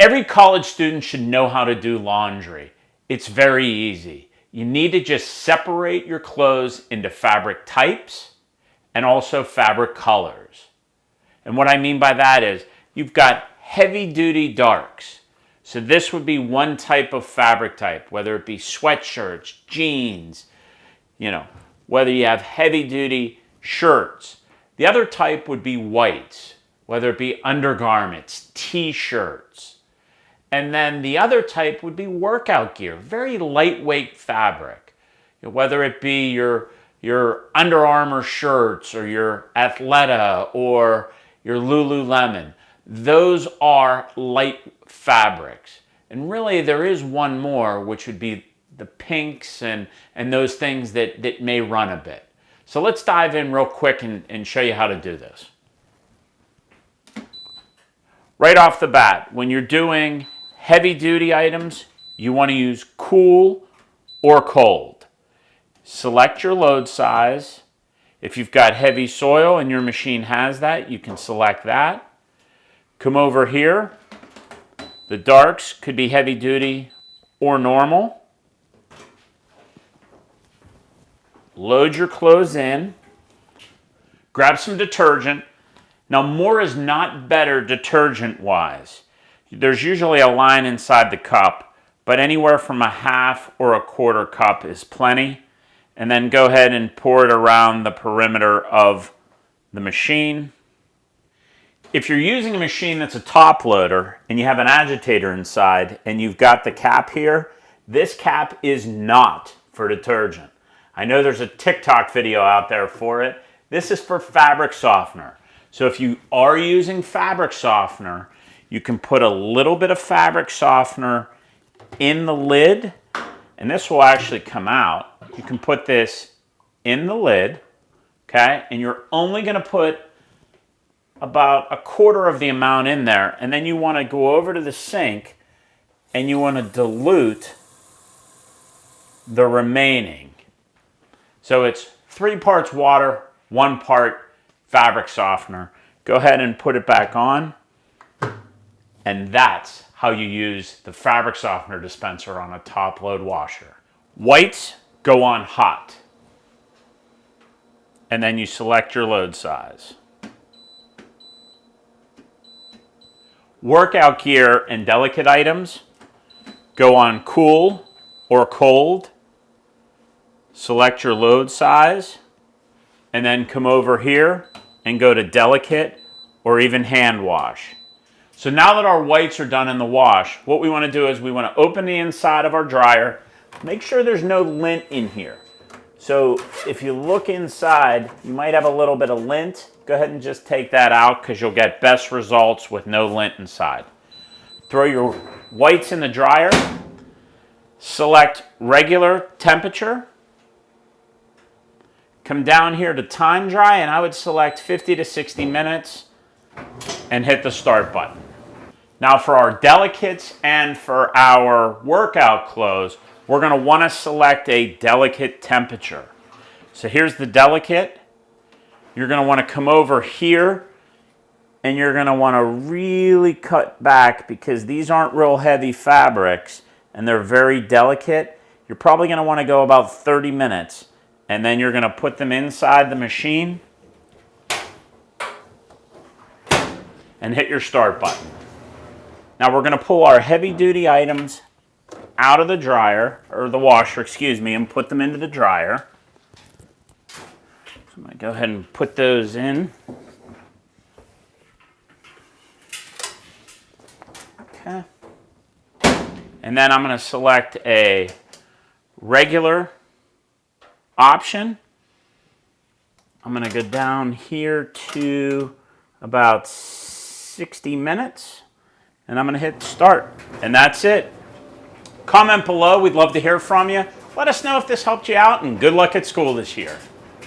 Every college student should know how to do laundry. It's very easy. You need to just separate your clothes into fabric types and also fabric colors. And what I mean by that is you've got heavy-duty darks. So this would be one type of fabric type, whether it be sweatshirts, jeans, whether you have heavy-duty shirts. The other type would be whites, whether it be undergarments, t-shirts. And then the other type would be workout gear, very lightweight fabric. Whether it be your Under Armour shirts or your Athleta or your Lululemon. Those are light fabrics. And really there is one more, which would be the pinks and those things that may run a bit. So let's dive in real quick and show you how to do this. Right off the bat, when you're doing heavy duty items, you want to use cool or cold. Select your load size. If you've got heavy soil and your machine has that, you can select that. Come over here. The darks could be heavy duty or normal. Load your clothes in. Grab some detergent. Now, more is not better detergent-wise. There's usually a line inside the cup, but anywhere from a half or a quarter cup is plenty. And then go ahead and pour it around the perimeter of the machine. If you're using a machine that's a top loader and you have an agitator inside and you've got the cap here, this cap is not for detergent. I know there's a TikTok video out there for it. This is for fabric softener. So if you are using fabric softener, you can put a little bit of fabric softener in the lid, and this will actually come out. You can put this in the lid, okay? And you're only going to put about a quarter of the amount in there, and then you want to go over to the sink and you want to dilute the remaining. So it's 3 parts water, 1 part fabric softener. Go ahead and put it back on. And that's how you use the fabric softener dispenser on a top load washer. Whites go on hot. And then you select your load size. Workout gear and delicate items go on cool or cold. Select your load size. And then come over here and go to delicate or even hand wash. So now that our whites are done in the wash, what we want to do is we want to open the inside of our dryer. Make sure there's no lint in here. So if you look inside, you might have a little bit of lint. Go ahead and just take that out because you'll get best results with no lint inside. Throw your whites in the dryer. Select regular temperature. Come down here to time dry, and I would select 50 to 60 minutes and hit the start button. Now for our delicates and for our workout clothes, we're going to want to select a delicate temperature. So here's the delicate. You're going to want to come over here and you're going to want to really cut back because these aren't real heavy fabrics and they're very delicate. You're probably going to want to go about 30 minutes and then you're going to put them inside the machine and hit your start button. Now we're going to pull our heavy duty items out of the dryer, or the washer, excuse me, and put them into the dryer. So I'm going to go ahead and put those in. Okay. And then I'm going to select a regular option. I'm going to go down here to about 60 minutes. And I'm going to hit start. And that's it. Comment below. We'd love to hear from you. Let us know if this helped you out, and good luck at school this year.